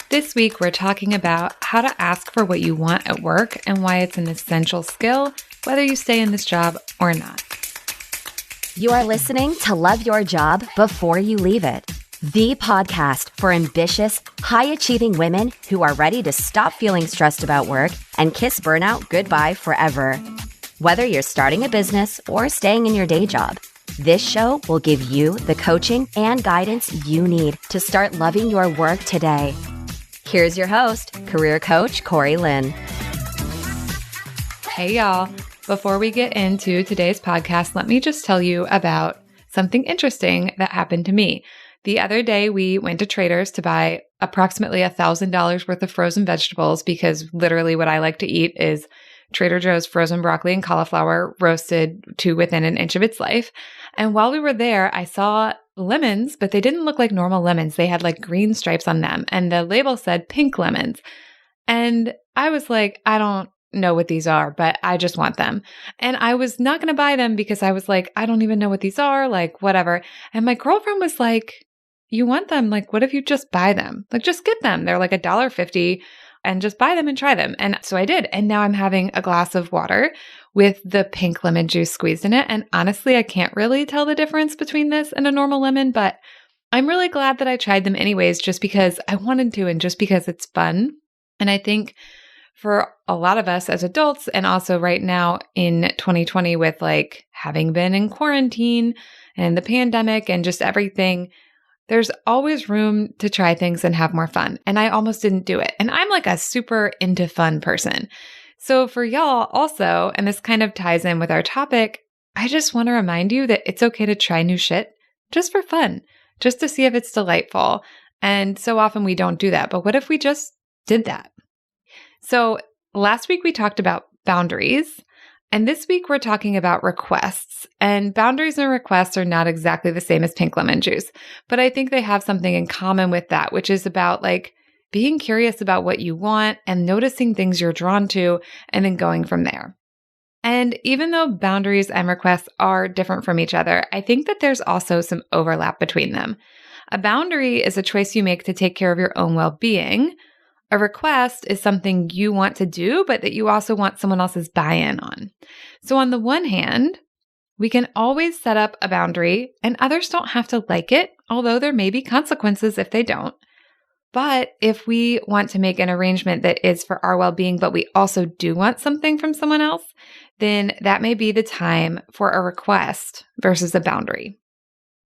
This week, we're talking about how to ask for what you want at work and why it's an essential skill, whether you stay in this job or not. You are listening to Love Your Job Before You Leave It, the podcast for ambitious, high-achieving women who are ready to stop feeling stressed about work and kiss burnout goodbye forever. Whether you're starting a business or staying in your day job, this show will give you the coaching and guidance you need to start loving your work today. Here's your host, career coach Corey Lynn. Hey, y'all. Before we get into today's podcast, let me just tell you about something interesting that happened to me. The other day, we went to Trader's to buy approximately $1,000 worth of frozen vegetables because literally what I like to eat is Trader Joe's frozen broccoli and cauliflower roasted to within an inch of its life. And while we were there, I saw lemons, but they didn't look like normal lemons. They had like green stripes on them, and the label said pink lemons. And I was like, I don't know what these are, but I just want them. And I was not going to buy them because I was like, I don't even know what these are, like whatever. And my girlfriend was like, you want them? Like, what if you just buy them? Like, just get them. They're like $1.50 and just buy them and try them. And so I did. And now I'm having a glass of water with the pink lemon juice squeezed in it. And honestly, I can't really tell the difference between this and a normal lemon, but I'm really glad that I tried them anyways, just because I wanted to and just because it's fun. And I think for a lot of us as adults, and also right now in 2020 with like having been in quarantine and the pandemic and just everything, there's always room to try things and have more fun. And I almost didn't do it. And I'm like a super into fun person. So for y'all also, and this kind of ties in with our topic, I just want to remind you that it's okay to try new shit just for fun, just to see if it's delightful. And so often we don't do that. But what if we just did that? So last week we talked about boundaries, and this week we're talking about requests. And boundaries and requests are not exactly the same as pink lemon juice, but I think they have something in common with that, which is about like being curious about what you want and noticing things you're drawn to and then going from there. And even though boundaries and requests are different from each other, I think that there's also some overlap between them. A boundary is a choice you make to take care of your own well-being. A request is something you want to do, but that you also want someone else's buy-in on. So on the one hand, we can always set up a boundary and others don't have to like it, although there may be consequences if they don't. But if we want to make an arrangement that is for our well-being, but we also do want something from someone else, then that may be the time for a request versus a boundary.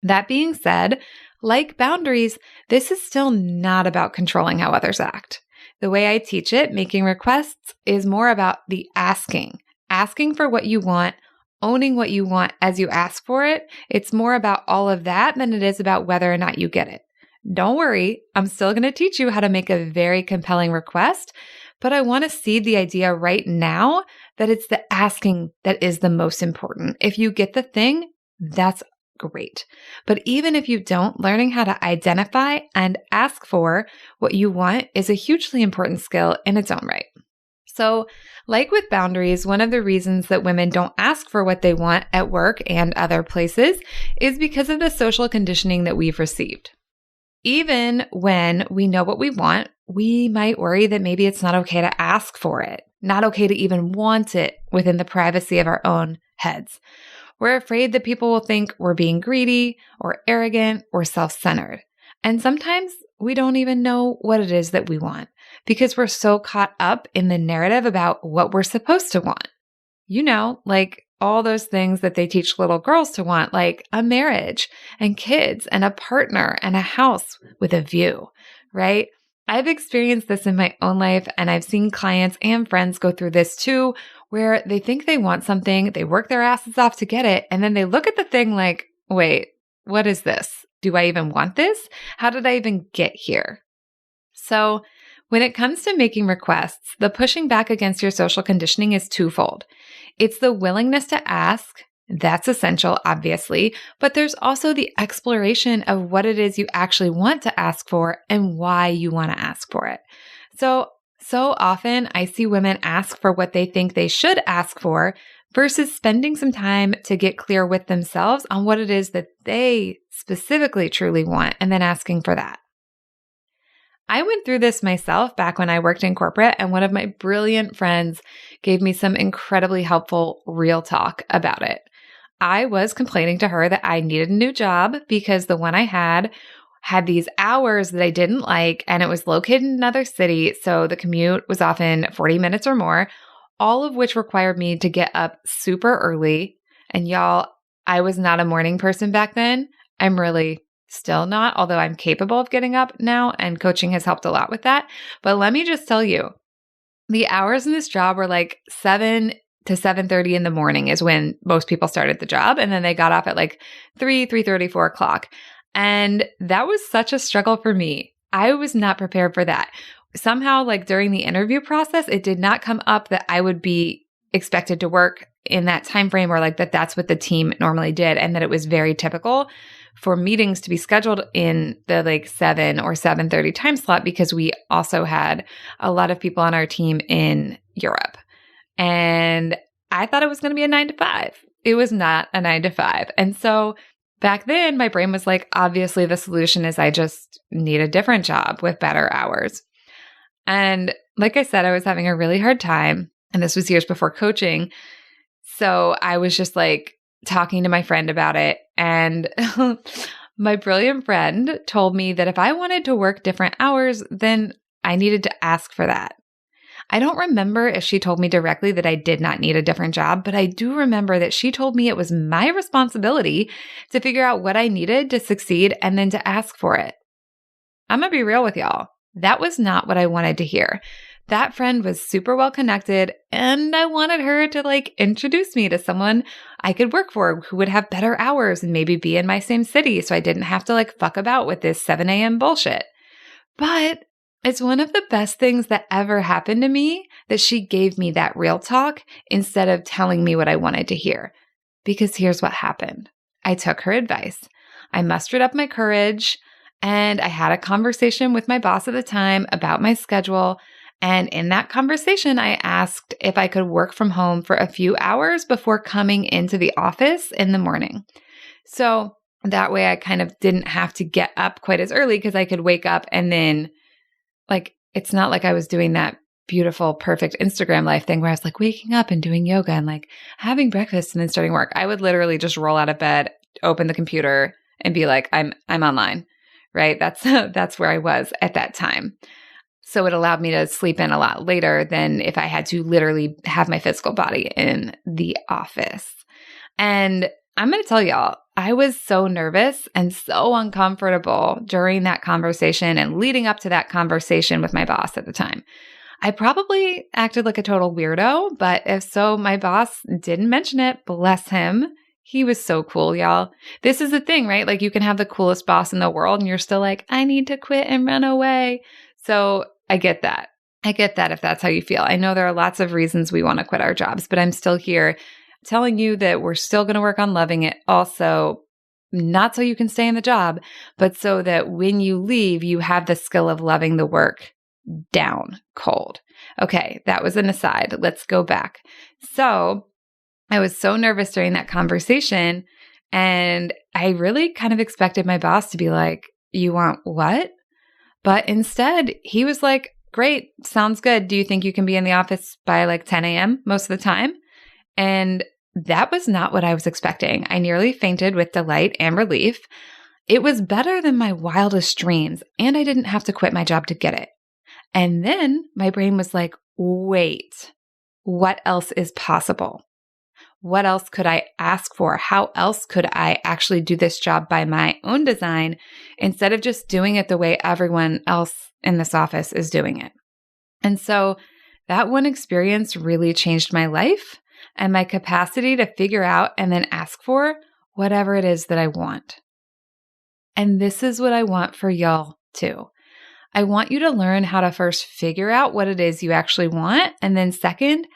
That being said, like boundaries, this is still not about controlling how others act. The way I teach it, making requests, is more about the asking for what you want, owning what you want as you ask for it. It's more about all of that than it is about whether or not you get it. Don't worry, I'm still going to teach you how to make a very compelling request, but I want to seed the idea right now that it's the asking that is the most important. If you get the thing, that's great. But even if you don't, learning how to identify and ask for what you want is a hugely important skill in its own right. So, like with boundaries, one of the reasons that women don't ask for what they want at work and other places is because of the social conditioning that we've received. Even when we know what we want, we might worry that maybe it's not okay to ask for it, not okay to even want it within the privacy of our own heads. We're afraid that people will think we're being greedy or arrogant or self-centered. And sometimes we don't even know what it is that we want because we're so caught up in the narrative about what we're supposed to want. You know, like all those things that they teach little girls to want, like a marriage and kids and a partner and a house with a view, right? I've experienced this in my own life, and I've seen clients and friends go through this too, where they think they want something, they work their asses off to get it, and then they look at the thing like, wait, what is this? Do I even want this? How did I even get here? So when it comes to making requests, the pushing back against your social conditioning is twofold. It's the willingness to ask. That's essential, obviously, but there's also the exploration of what it is you actually want to ask for and why you want to ask for it. So often I see women ask for what they think they should ask for versus spending some time to get clear with themselves on what it is that they specifically truly want and then asking for that. I went through this myself back when I worked in corporate, and one of my brilliant friends gave me some incredibly helpful real talk about it. I was complaining to her that I needed a new job because the one I had these hours that I didn't like, and it was located in another city. So the commute was often 40 minutes or more, all of which required me to get up super early. And y'all, I was not a morning person back then. I'm really still not, although I'm capable of getting up now, and coaching has helped a lot with that. But let me just tell you, the hours in this job were like 7 to 7:30 in the morning is when most people started the job. And then they got off at like 3:30, 4 o'clock. And that was such a struggle for me. I was not prepared for that. Somehow, like during the interview process, it did not come up that I would be expected to work in that time frame, or like that's what the team normally did, and that it was very typical for meetings to be scheduled in the like 7 or 7:30 time slot, because we also had a lot of people on our team in Europe. And I thought it was going to be a 9 to 5. It was not a 9 to 5. And so back then, my brain was like, obviously the solution is I just need a different job with better hours. And like I said, I was having a really hard time. And this was years before coaching. So I was just like talking to my friend about it. And my brilliant friend told me that if I wanted to work different hours, then I needed to ask for that. I don't remember if she told me directly that I did not need a different job, but I do remember that she told me it was my responsibility to figure out what I needed to succeed and then to ask for it. I'm going to be real with y'all. That was not what I wanted to hear. That friend was super well connected, and I wanted her to like introduce me to someone I could work for who would have better hours and maybe be in my same city, so I didn't have to like fuck about with this 7 a.m. bullshit. But it's one of the best things that ever happened to me that she gave me that real talk instead of telling me what I wanted to hear. Because here's what happened. I took her advice. I mustered up my courage, and I had a conversation with my boss at the time about my schedule. And in that conversation, I asked if I could work from home for a few hours before coming into the office in the morning. So that way I kind of didn't have to get up quite as early, because I could wake up and then like, it's not like I was doing that beautiful, perfect Instagram life thing where I was like waking up and doing yoga and like having breakfast and then starting work. I would literally just roll out of bed, open the computer, and be like, I'm online, right? That's where I was at that time. So it allowed me to sleep in a lot later than if I had to literally have my physical body in the office. And I'm going to tell y'all, I was so nervous and so uncomfortable during that conversation and leading up to that conversation with my boss at the time. I probably acted like a total weirdo, but if so, my boss didn't mention it. Bless him. He was so cool, y'all. This is the thing, right? Like you can have the coolest boss in the world and you're still like, I need to quit and run away. So I get that. I get that if that's how you feel. I know there are lots of reasons we want to quit our jobs, but I'm still here telling you that we're still going to work on loving it. Also, not so you can stay in the job, but so that when you leave, you have the skill of loving the work down cold. Okay, that was an aside. Let's go back. So I was so nervous during that conversation, and I really kind of expected my boss to be like, you want what? But instead, he was like, great, sounds good. Do you think you can be in the office by like 10 a.m. most of the time? And that was not what I was expecting. I nearly fainted with delight and relief. It was better than my wildest dreams, and I didn't have to quit my job to get it. And then my brain was like, wait, what else is possible? What else could I ask for? How else could I actually do this job by my own design instead of just doing it the way everyone else in this office is doing it? And so that one experience really changed my life and my capacity to figure out and then ask for whatever it is that I want. And this is what I want for y'all too. I want you to learn how to first figure out what it is you actually want, and then second,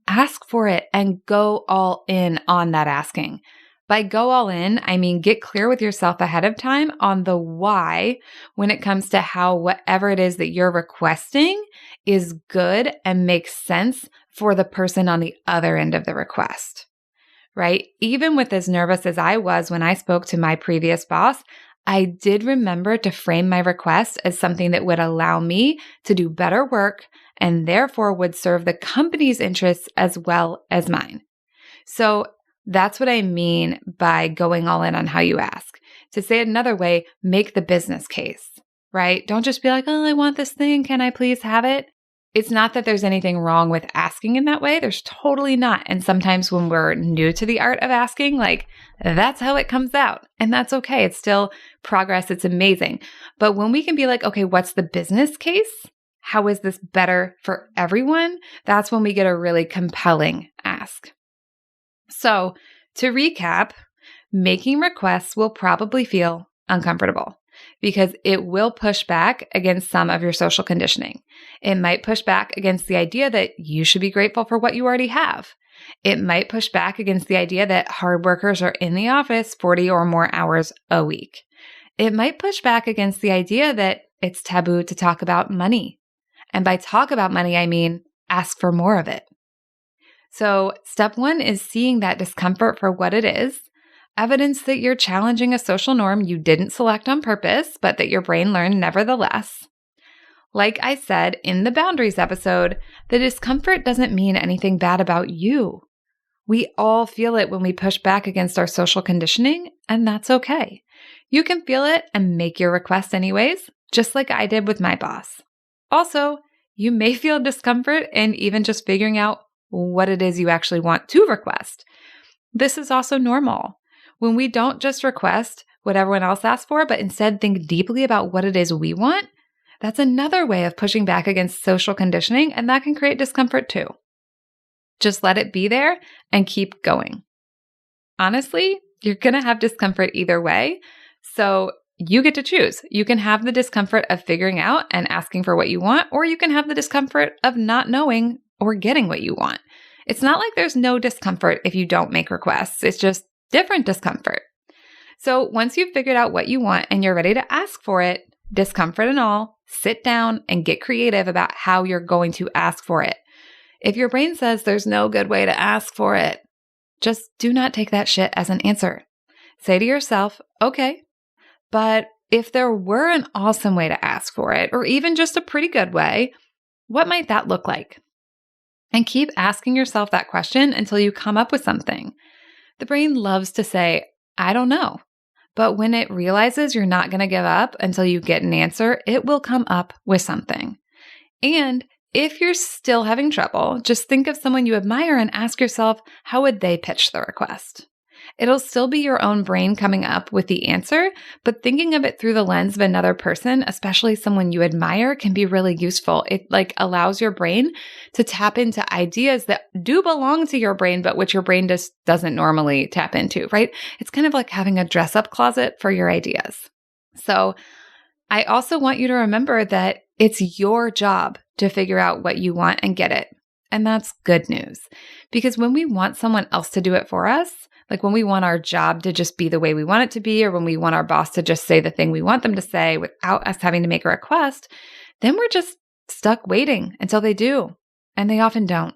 ask for it and go all in on that asking. By go all in, I mean get clear with yourself ahead of time on the why when it comes to how whatever it is that you're requesting is good and makes sense for the person on the other end of the request, right? Even with as nervous as I was when I spoke to my previous boss, I did remember to frame my request as something that would allow me to do better work and therefore would serve the company's interests as well as mine. So that's what I mean by going all in on how you ask. To say it another way, make the business case, right? Don't just be like, oh, I want this thing. Can I please have it? It's not that there's anything wrong with asking in that way. There's totally not. And sometimes when we're new to the art of asking, like that's how it comes out. And that's okay. It's still progress. It's amazing. But when we can be like, okay, what's the business case? How is this better for everyone? That's when we get a really compelling ask. So to recap, making requests will probably feel uncomfortable because it will push back against some of your social conditioning. It might push back against the idea that you should be grateful for what you already have. It might push back against the idea that hard workers are in the office 40 or more hours a week. It might push back against the idea that it's taboo to talk about money. And by talk about money, I mean ask for more of it. So step one is seeing that discomfort for what it is, evidence that you're challenging a social norm you didn't select on purpose, but that your brain learned nevertheless. Like I said in the boundaries episode, the discomfort doesn't mean anything bad about you. We all feel it when we push back against our social conditioning, and that's okay. You can feel it and make your request anyways, just like I did with my boss. Also, you may feel discomfort in even just figuring out what it is you actually want to request. This is also normal. When we don't just request what everyone else asks for, but instead think deeply about what it is we want, that's another way of pushing back against social conditioning, and that can create discomfort too. Just let it be there and keep going. Honestly, you're going to have discomfort either way, so you get to choose. You can have the discomfort of figuring out and asking for what you want, or you can have the discomfort of not knowing or getting what you want. It's not like there's no discomfort if you don't make requests. It's just different discomfort. So once you've figured out what you want and you're ready to ask for it, discomfort and all, sit down and get creative about how you're going to ask for it. If your brain says there's no good way to ask for it, just do not take that shit as an answer. Say to yourself, okay, but if there were an awesome way to ask for it, or even just a pretty good way, what might that look like? And keep asking yourself that question until you come up with something. The brain loves to say, I don't know. But when it realizes you're not going to give up until you get an answer, it will come up with something. And if you're still having trouble, just think of someone you admire and ask yourself, how would they pitch the request? It'll still be your own brain coming up with the answer, but thinking of it through the lens of another person, especially someone you admire, can be really useful. It allows your brain to tap into ideas that do belong to your brain, but which your brain just doesn't normally tap into, right? It's kind of like having a dress-up closet for your ideas. So I also want you to remember that it's your job to figure out what you want and get it. And that's good news. Because when we want someone else to do it for us, like when we want our job to just be the way we want it to be, or when we want our boss to just say the thing we want them to say without us having to make a request, then we're just stuck waiting until they do. And they often don't.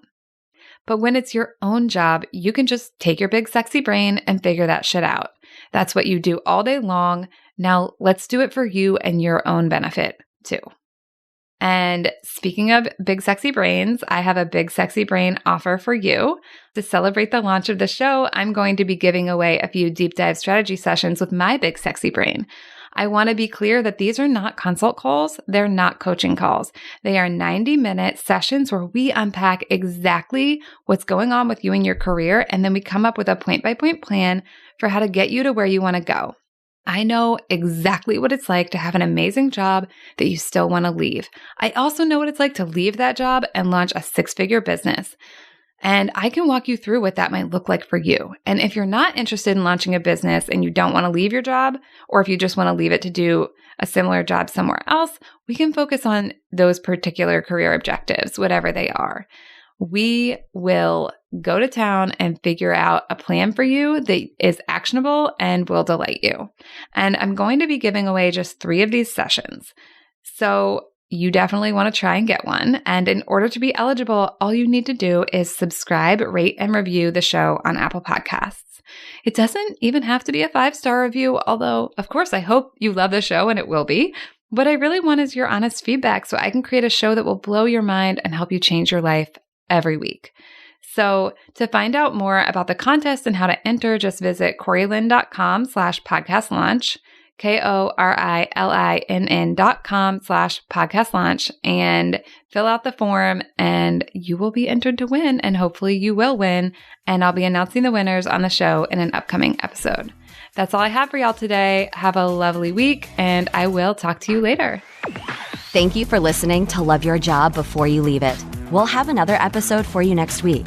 But when it's your own job, you can just take your big sexy brain and figure that shit out. That's what you do all day long. Now let's do it for you and your own benefit too. And speaking of big sexy brains, I have a big sexy brain offer for you. To celebrate the launch of the show, I'm going to be giving away a few deep dive strategy sessions with my big sexy brain. I want to be clear that these are not consult calls. They're not coaching calls. They are 90-minute sessions where we unpack exactly what's going on with you in your career, and then we come up with a point-by-point plan for how to get you to where you want to go. I know exactly what it's like to have an amazing job that you still want to leave. I also know what it's like to leave that job and launch a 6-figure business. And I can walk you through what that might look like for you. And if you're not interested in launching a business and you don't want to leave your job, or if you just want to leave it to do a similar job somewhere else, we can focus on those particular career objectives, whatever they are. We will go to town and figure out a plan for you that is actionable and will delight you. And I'm going to be giving away just 3 of these sessions. So you definitely want to try and get one. And in order to be eligible, all you need to do is subscribe, rate, and review the show on Apple Podcasts. It doesn't even have to be a 5-star review, although, of course, I hope you love the show and it will be. What I really want is your honest feedback so I can create a show that will blow your mind and help you change your life every week. So to find out more about the contest and how to enter, just visit CoriLynn.com/podcastlaunch, KORILINN.com/podcastlaunch, and fill out the form and you will be entered to win, and hopefully you will win, and I'll be announcing the winners on the show in an upcoming episode. That's all I have for y'all today. Have a lovely week, and I will talk to you later. Thank you for listening to Love Your Job Before You Leave It. We'll have another episode for you next week.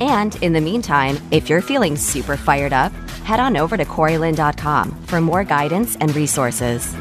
And in the meantime, if you're feeling super fired up, head on over to CoriLynn.com for more guidance and resources.